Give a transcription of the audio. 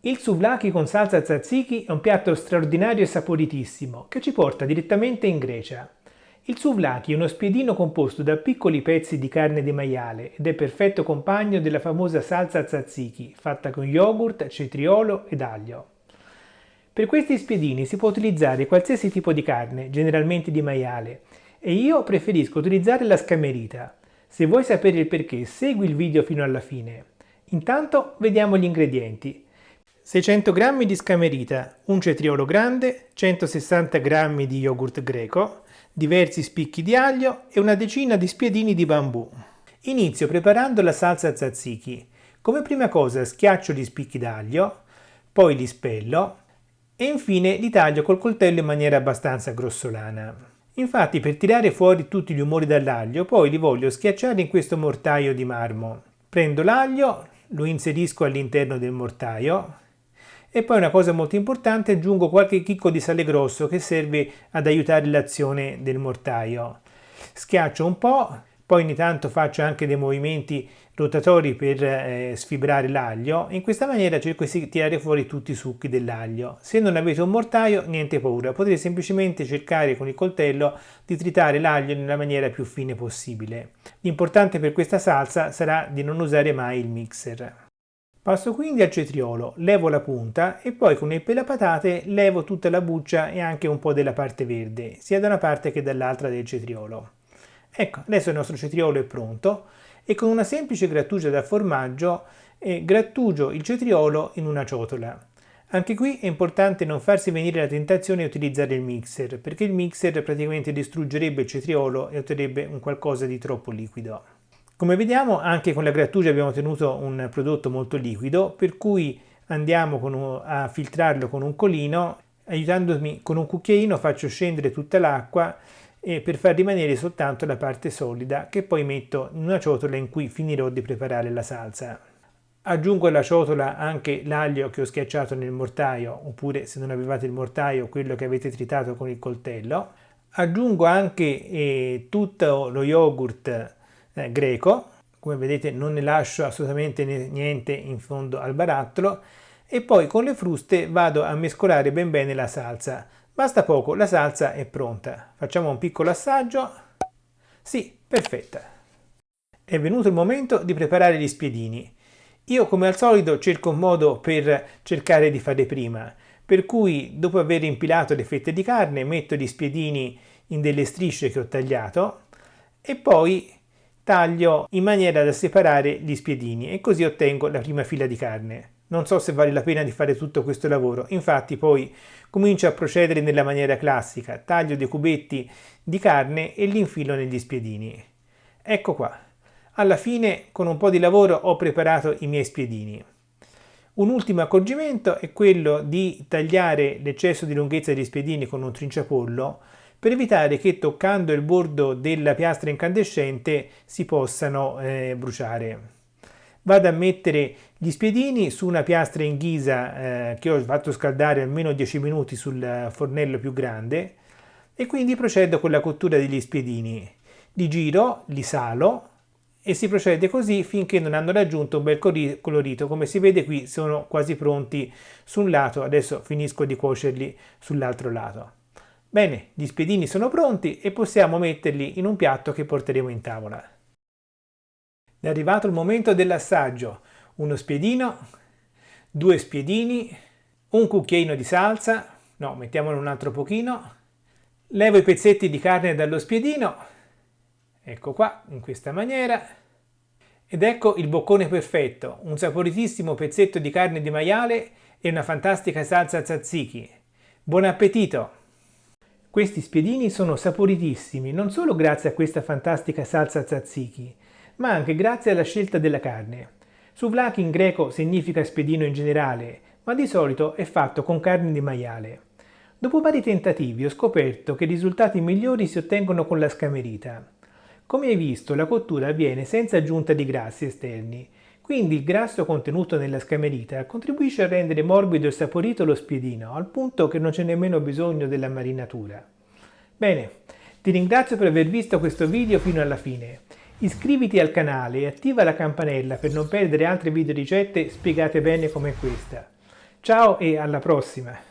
Il souvlaki con salsa tzatziki è un piatto straordinario e saporitissimo che ci porta direttamente in Grecia. Il souvlaki è uno spiedino composto da piccoli pezzi di carne di maiale ed è perfetto compagno della famosa salsa tzatziki fatta con yogurt, cetriolo ed aglio. Per questi spiedini si può utilizzare qualsiasi tipo di carne, generalmente di maiale, e io preferisco utilizzare la scamerita. Se vuoi sapere il perché, segui il video fino alla fine. Intanto vediamo gli ingredienti. 600 g di scamerita, un cetriolo grande, 160 g di yogurt greco, diversi spicchi di aglio e una decina di spiedini di bambù. Inizio preparando la salsa tzatziki. Come prima cosa schiaccio gli spicchi d'aglio, poi li spello e infine li taglio col coltello in maniera abbastanza grossolana. Infatti per tirare fuori tutti gli umori dall'aglio poi li voglio schiacciare in questo mortaio di marmo. Prendo l'aglio, lo inserisco all'interno del mortaio e poi una cosa molto importante, aggiungo qualche chicco di sale grosso che serve ad aiutare l'azione del mortaio. Schiaccio un po', poi ogni tanto faccio anche dei movimenti rotatori per sfibrare l'aglio. In questa maniera cerco di tirare fuori tutti i succhi dell'aglio. Se non avete un mortaio, niente paura, potete semplicemente cercare con il coltello di tritare l'aglio nella maniera più fine possibile. L'importante per questa salsa sarà di non usare mai il mixer. Passo quindi al cetriolo, levo la punta e poi con il pelapatate levo tutta la buccia e anche un po' della parte verde, sia da una parte che dall'altra del cetriolo. Ecco, adesso il nostro cetriolo è pronto e con una semplice grattugia da formaggio grattugio il cetriolo in una ciotola. Anche qui è importante non farsi venire la tentazione di utilizzare il mixer, perché il mixer praticamente distruggerebbe il cetriolo e otterrebbe un qualcosa di troppo liquido. Come vediamo anche con la grattugia abbiamo ottenuto un prodotto molto liquido, per cui andiamo a filtrarlo con un colino, aiutandomi con un cucchiaino faccio scendere tutta l'acqua per far rimanere soltanto la parte solida che poi metto in una ciotola in cui finirò di preparare la salsa. Aggiungo alla ciotola anche l'aglio che ho schiacciato nel mortaio, oppure se non avevate il mortaio quello che avete tritato con il coltello. Aggiungo anche tutto lo yogurt greco, come vedete non ne lascio assolutamente niente in fondo al barattolo e poi con le fruste vado a mescolare ben bene la salsa. Basta poco, la salsa è pronta. Facciamo un piccolo assaggio. Sì, perfetta. È venuto il momento di preparare gli spiedini. Io come al solito cerco un modo per cercare di fare prima, per cui dopo aver impilato le fette di carne metto gli spiedini in delle strisce che ho tagliato e poi taglio in maniera da separare gli spiedini e così ottengo la prima fila di carne. Non so se vale la pena di fare tutto questo lavoro, infatti poi comincio a procedere nella maniera classica, taglio dei cubetti di carne e li infilo negli spiedini. Ecco qua, alla fine con un po' di lavoro ho preparato i miei spiedini. Un ultimo accorgimento è quello di tagliare l'eccesso di lunghezza degli spiedini con un trinciapollo per evitare che toccando il bordo della piastra incandescente si possano bruciare. Vado a mettere gli spiedini su una piastra in ghisa che ho fatto scaldare almeno 10 minuti sul fornello più grande e quindi procedo con la cottura degli spiedini. Li giro, li salo e si procede così finché non hanno raggiunto un bel colorito. Come si vede qui sono quasi pronti su un lato, adesso finisco di cuocerli sull'altro lato. Bene, gli spiedini sono pronti e possiamo metterli in un piatto che porteremo in tavola. È arrivato il momento dell'assaggio. Uno spiedino, due spiedini, un cucchiaino di salsa, no, mettiamone un altro pochino, levo i pezzetti di carne dallo spiedino, ecco qua, in questa maniera, ed ecco il boccone perfetto, un saporitissimo pezzetto di carne di maiale e una fantastica salsa tzatziki. Buon appetito! Questi spiedini sono saporitissimi non solo grazie a questa fantastica salsa tzatziki, ma anche grazie alla scelta della carne. Souvlaki in greco significa spiedino in generale, ma di solito è fatto con carne di maiale. Dopo vari tentativi ho scoperto che i risultati migliori si ottengono con la scamerita. Come hai visto, la cottura avviene senza aggiunta di grassi esterni, quindi il grasso contenuto nella scamerita contribuisce a rendere morbido e saporito lo spiedino, al punto che non c'è nemmeno bisogno della marinatura. Bene, ti ringrazio per aver visto questo video fino alla fine. Iscriviti al canale e attiva la campanella per non perdere altre video ricette spiegate bene come questa. Ciao e alla prossima!